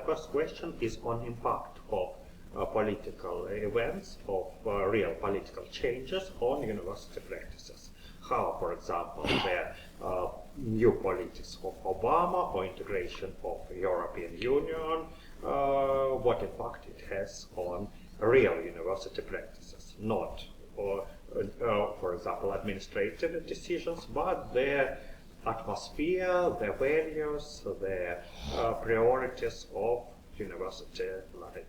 First question is on impact of political events, of real political changes on university practices. How, for example, the new politics of Obama or integration of European Union, what impact it has on real university practices, not, for example, administrative decisions, but the atmosphere, the values, the priorities of university life.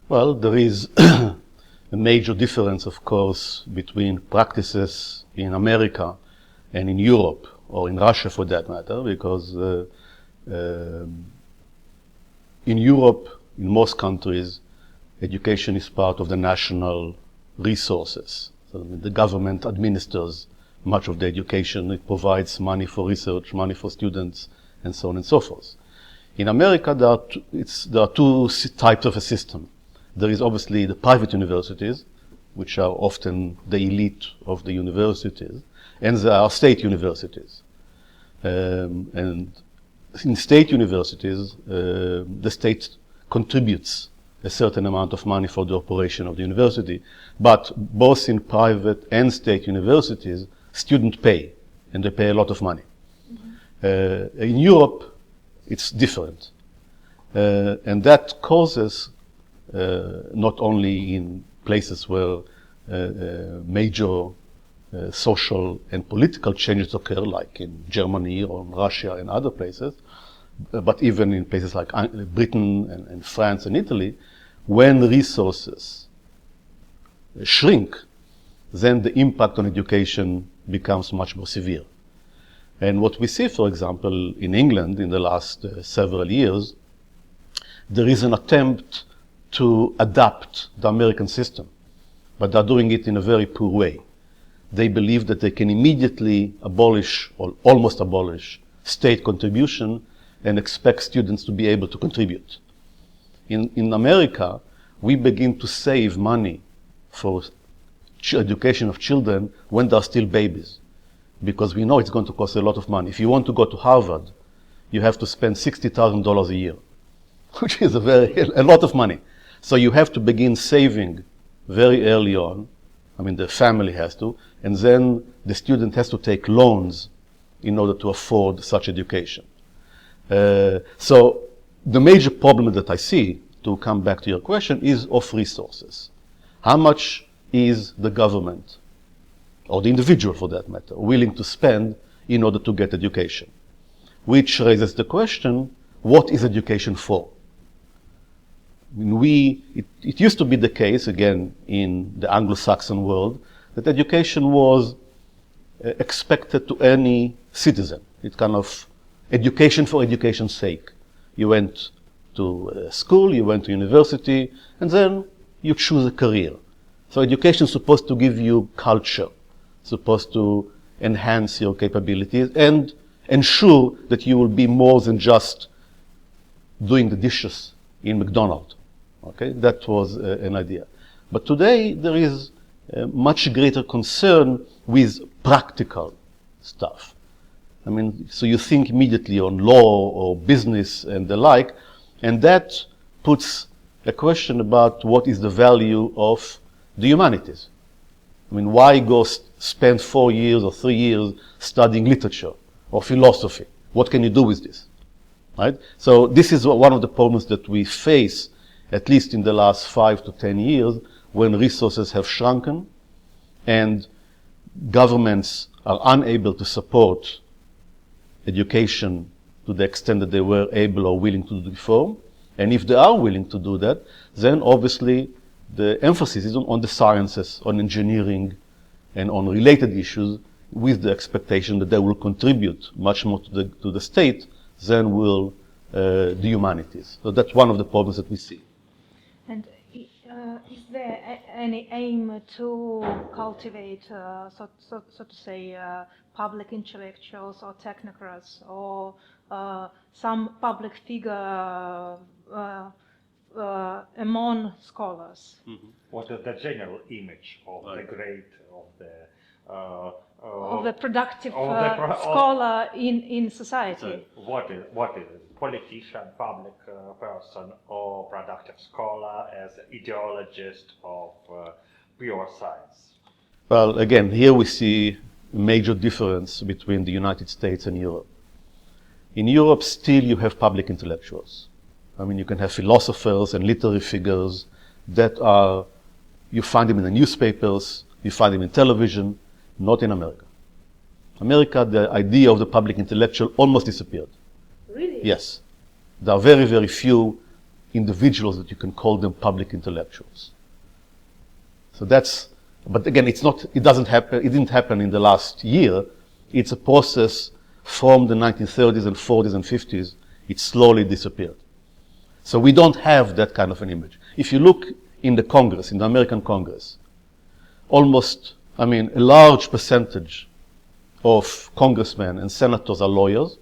Well, there is a major difference, of course, between practices in America and in Europe, or in Russia for that matter, because in Europe, in most countries, education is part of the national resources. So the government administers much of the education. It provides money for research, money for students, and so on and so forth. In America, there are two types of a system. There is obviously the private universities, which are often the elite of the universities, and there are state universities. And in state universities, the state contributes a certain amount of money for the operation of the university, but both in private and state universities, students pay, and they pay a lot of money. Mm-hmm. In Europe, it's different. And that causes, not only in places where major social and political changes occur, like in Germany or in Russia and other places, but even in places like Britain and France and Italy, when resources shrink, then the impact on education becomes much more severe. And what we see, for example, in England in the last several years, there is an attempt to adapt the American system, but they're doing it in a very poor way. They believe that they can immediately abolish or almost abolish state contribution and expect students to be able to contribute. In America, we begin to save money for education of children when they're still babies, because we know it's going to cost a lot of money. If you want to go to Harvard, you have to spend $60,000 a year, which is a lot of money. So you have to begin saving very early on. I mean, the family has to, and then the student has to take loans in order to afford such education. So the major problem that I see, to come back to your question, is of resources. How much is the government, or the individual for that matter, willing to spend in order to get education? Which raises the question, what is education for? I mean, it used to be the case, again, in the Anglo-Saxon world, that education was expected to any citizen. It's kind of education for education's sake. You went to school, you went to university, and then you choose a career. So education is supposed to give you culture, supposed to enhance your capabilities and ensure that you will be more than just doing the dishes in McDonald's. Okay, that was an idea. But today there is much greater concern with practical stuff. I mean, so you think immediately on law or business and the like, and that puts a question about what is the value of the humanities. I mean, why go spend 4 years or 3 years studying literature or philosophy? What can you do with this? Right? So this is one of the problems that we face, at least in the last 5 to 10 years, when resources have shrunken and governments are unable to support education to the extent that they were able or willing to do before. And if they are willing to do that, then obviously the emphasis is on the sciences, on engineering, and on related issues, with the expectation that they will contribute much more to the state than will the humanities. So that's one of the problems that we see. And is there any aim to cultivate, so to say, public intellectuals or technocrats, or some public figure among scholars? Mm-hmm. What is the general image of the great, of the of a productive of scholar in society. what is politician, public person, or productive scholar as ideologist of pure science? Well, again, here we see a major difference between the United States and Europe. In Europe, still you have public intellectuals. I mean, you can have philosophers and literary figures that are, you find them in the newspapers, you find them in television, not in America. America, the idea of the public intellectual almost disappeared. Really? Yes. There are very, very few individuals that you can call them public intellectuals. So that's, but again, it didn't happen in the last year. It's a process from the 1930s and 40s and 50s. It slowly disappeared. So we don't have that kind of an image. If you look in the Congress, in the American Congress, a large percentage of congressmen and senators are lawyers.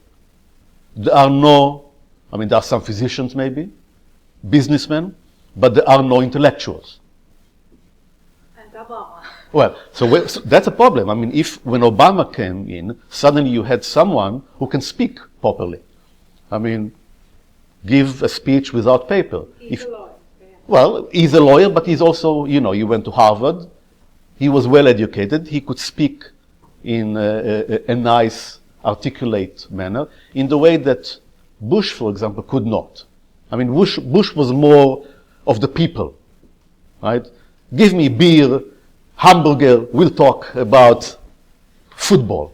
There are some physicians maybe, businessmen, but there are no intellectuals. And Obama. Well, so that's a problem. I mean, when Obama came in, suddenly you had someone who can speak properly. I mean, give a speech without paper. He's a lawyer. Yeah. Well, he's a lawyer, but he's also, he went to Harvard. He was well educated. He could speak in a nice, articulate manner, in the way that Bush, for example, could not. I mean, Bush was more of the people, right? Give me beer, hamburger, we'll talk about football.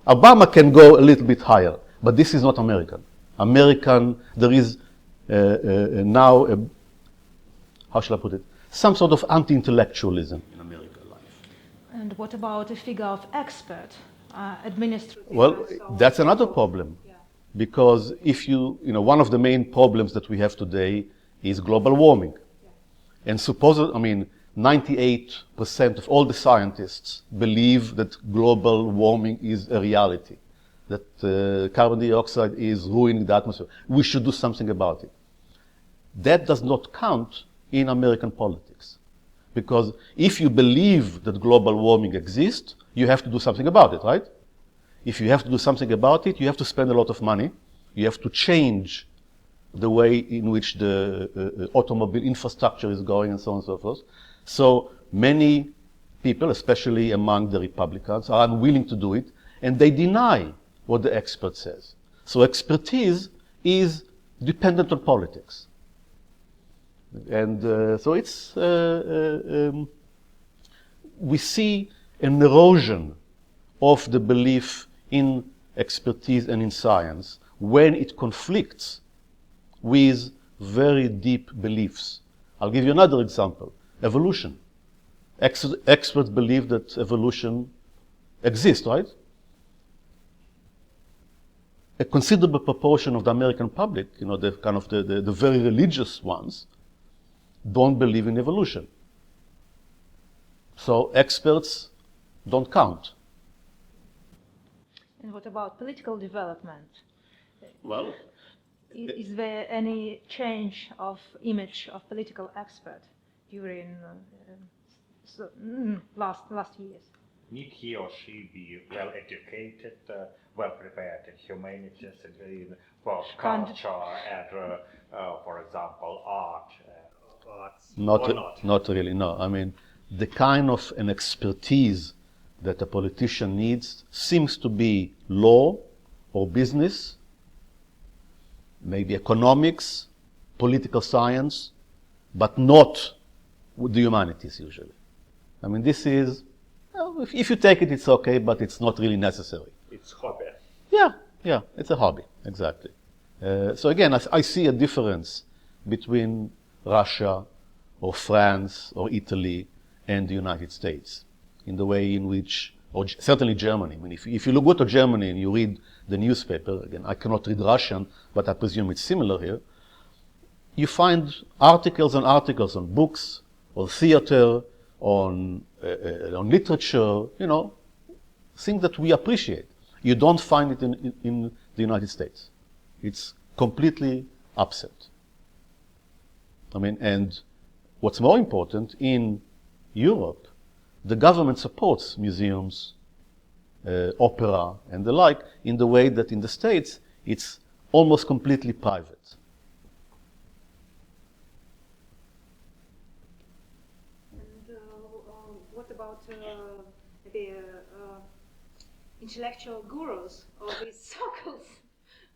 Obama can go a little bit higher, but this is not American. There is now, how shall I put it, some sort of anti-intellectualism in American life. And what about a figure of expert, administrative? Well, that's another problem. Yeah. Because one of the main problems that we have today is global warming. Yeah. And 98% of all the scientists believe that global warming is a reality, that carbon dioxide is ruining the atmosphere. We should do something about it. That does not count in American politics. Because if you believe that global warming exists, you have to do something about it, right? If you have to do something about it, you have to spend a lot of money. You have to change the way in which the automobile infrastructure is going and so on and so forth. So many people, especially among the Republicans, are unwilling to do it, and they deny what the expert says. So expertise is dependent on politics. And so it's, we see an erosion of the belief in expertise and in science when it conflicts with very deep beliefs. I'll give you another example. Evolution. Experts believe that evolution exists, right? A considerable proportion of the American public, the very religious ones, don't believe in evolution. So experts don't count. And what about political development? Well, is there any change of image of political expert during last years? Need he or she be well educated, well prepared in humanities, in culture, and for example, arts? Not really, no. I mean, the kind of an expertise that a politician needs seems to be law or business, maybe economics, political science, but not with the humanities usually. I mean, this is, if you take it, it's okay, but it's not really necessary. It's hobby. Yeah, it's a hobby, exactly. So again, I see a difference between Russia or France or Italy and the United States in the way in which, or certainly Germany. I mean, if you go to Germany and you read the newspaper, again, I cannot read Russian, but I presume it's similar here, you find articles and articles on books, on theater, on literature, things that we appreciate. You don't find it in the United States. It's completely absent. I mean, and what's more important, in Europe, the government supports museums, opera, and the like, in the way that in the States it's almost completely private. And what about the intellectual gurus of these circles?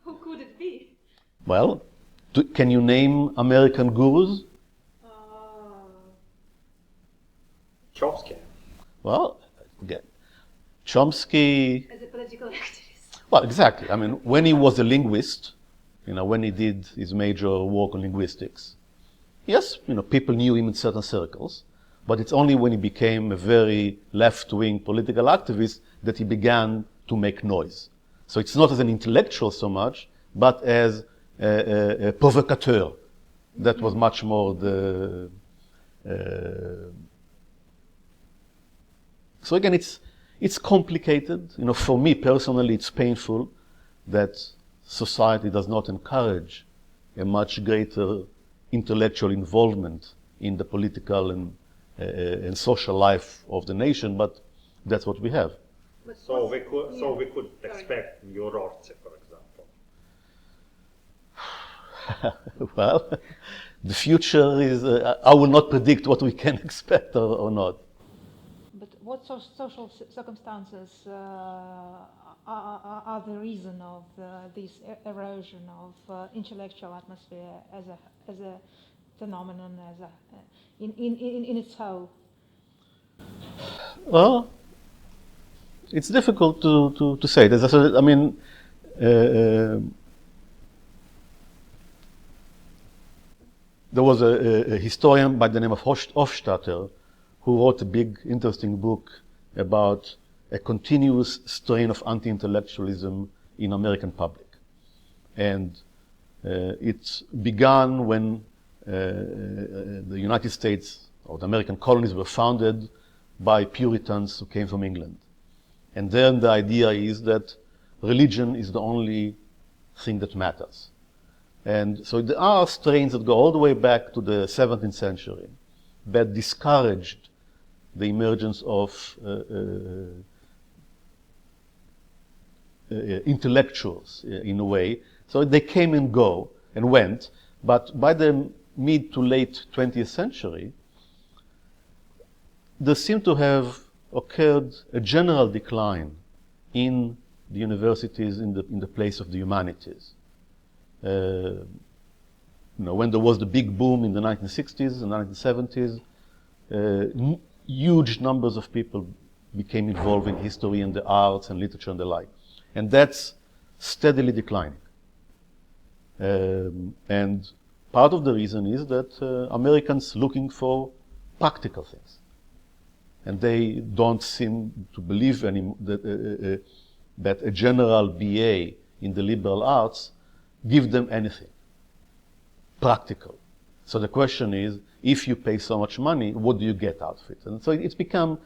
Who could it be? Well, can you name American gurus? Chomsky. Well, again, Chomsky. As a political activist. Well, exactly. I mean, when he was a linguist, when he did his major work on linguistics, yes, people knew him in certain circles, but it's only when he became a very left-wing political activist that he began to make noise. So it's not as an intellectual so much, but as a provocateur. That was much more the... So again, it's complicated. For me personally, it's painful that society does not encourage a much greater intellectual involvement in the political and social life of the nation, but that's what we have. So we could expect new Rorty, for example. Well, the future is, I will not predict what we can expect or not. But what social circumstances are the reason of this erosion of intellectual atmosphere as a phenomenon, in its whole? Well, it's difficult to say. I mean, there was a historian by the name of Hofstadter who wrote a big, interesting book about a continuous strain of anti-intellectualism in American public. And it began when the United States or the American colonies were founded by Puritans who came from England. And then the idea is that religion is the only thing that matters. And so there are strains that go all the way back to the 17th century that discouraged the emergence of intellectuals in a way. So they came and go and went, but by the mid to late 20th century, there seemed to have occurred a general decline in the universities in the place of the humanities. When there was the big boom in the 1960s and 1970s, huge numbers of people became involved in history and the arts and literature and the like. And that's steadily declining. And part of the reason is that Americans looking for practical things. And they don't seem to believe that a general BA in the liberal arts give them anything practical. So the question is, if you pay so much money, what do you get out of it? And so it's become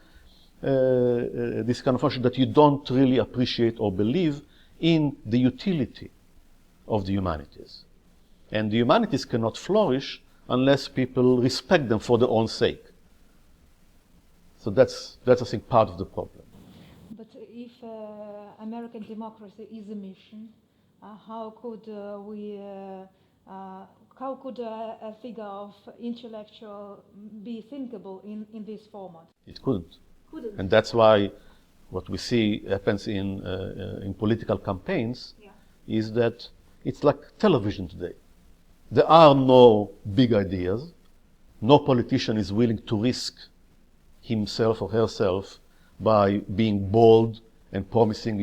this kind of function that you don't really appreciate or believe in the utility of the humanities. And the humanities cannot flourish unless people respect them for their own sake. So that's I think, part of the problem. But if American democracy is a mission, how could a figure of intellectual be thinkable in this format? It couldn't. And that's why what we see happens in political campaigns is that it's like television today. There are no big ideas. No politician is willing to risk himself or herself by being bold and promising,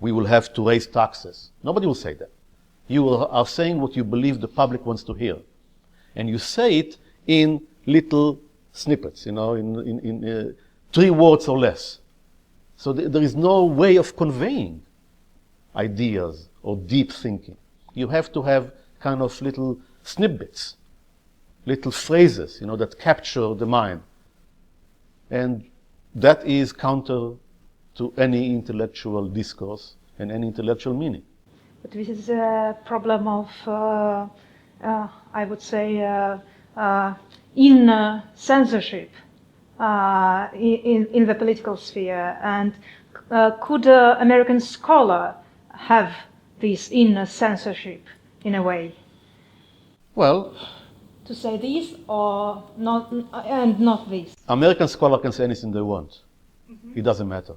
we will have to raise taxes. Nobody will say that. You are saying what you believe the public wants to hear. And you say it in little snippets, in 3 words or less. So there is no way of conveying ideas or deep thinking. You have to have kind of little snippets, little phrases, that capture the mind. And that is counter to any intellectual discourse and any intellectual meaning. But this is a problem of, I would say, in censorship in the political sphere, and could an American scholar have this inner censorship in a way? Well, To say this or not, and not this. American scholar can say anything they want. It doesn't matter.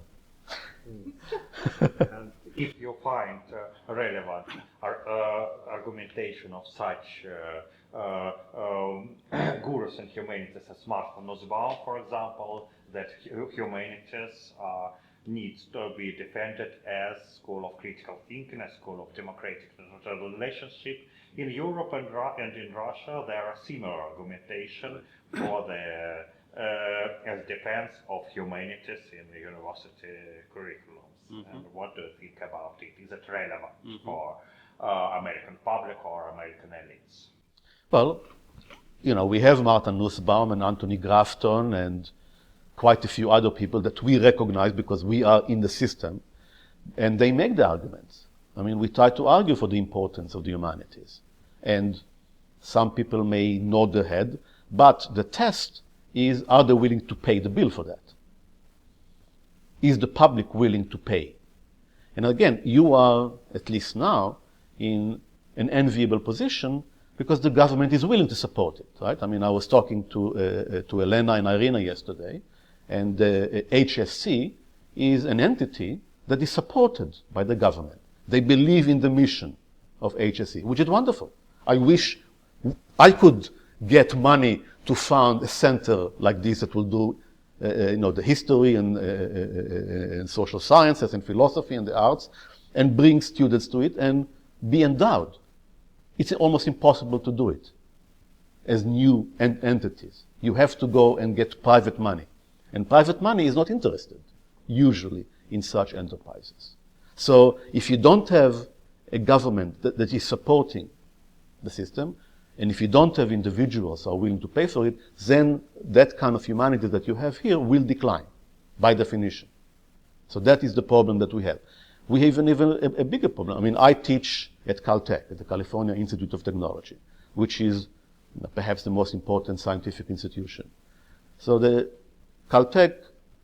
And if you find relevant argumentation of such gurus in humanities as Martin Nussbaum, for example, that humanities needs to be defended as school of critical thinking, as school of democratic relationship. In Europe and in Russia, there are similar argumentation for the as defense of humanities in the university curriculums. And what do you think about it? Is it relevant for American public or American elites? Well, you know, we have Martin Nussbaum and Anthony Grafton and quite a few other people that we recognize because we are in the system, and they make the arguments. I mean, we try to argue for the importance of the humanities, and some people may nod their head, but the test is, are they willing to pay the bill for that? Is the public willing to pay? And again, you are, at least now, in an enviable position because the government is willing to support it, right? I mean, I was talking to Elena and Irina yesterday, and HSC is an entity that is supported by the government. They believe in the mission of HSC, which is wonderful. I wish I could get money to found a center like this that will do, the history and social sciences and philosophy and the arts, and bring students to it and be endowed. It's almost impossible to do it as new entities. You have to go and get private money. And private money is not interested, usually, in such enterprises. So if you don't have a government that is supporting the system, and if you don't have individuals who are willing to pay for it, then that kind of humanity that you have here will decline, by definition. So that is the problem that we have. We have even a bigger problem. I mean, I teach at Caltech, at the California Institute of Technology, which is perhaps the most important scientific institution. So the Caltech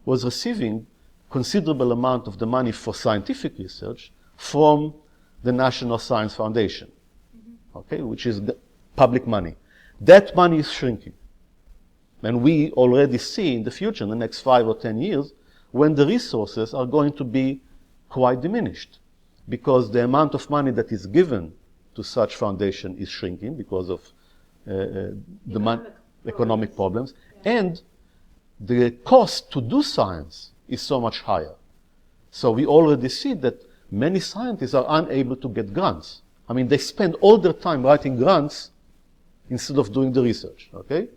was receiving considerable amount of the money for scientific research from the National Science Foundation, okay, which is the public money. That money is shrinking. And we already see in the future, in the next 5 or 10 years, when the resources are going to be quite diminished, because the amount of money that is given to such foundation is shrinking because of economic problems, and the cost to do science is so much higher. So we already see that many scientists are unable to get grants. I mean, they spend all their time writing grants instead of doing the research, okay?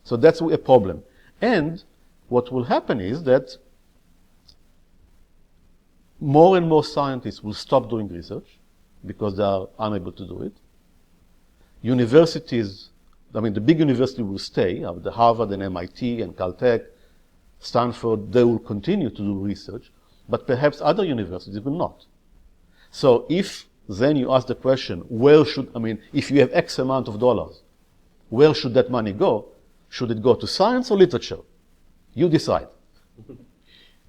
So that's a problem. And what will happen is that more and more scientists will stop doing research because they are unable to do it. Universities, I mean, the big university will stay, the Harvard and MIT and Caltech, Stanford, they will continue to do research, but perhaps other universities will not. So if then you ask the question, if you have X amount of dollars, where should that money go? Should it go to science or literature? You decide.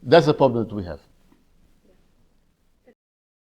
That's the problem that we have.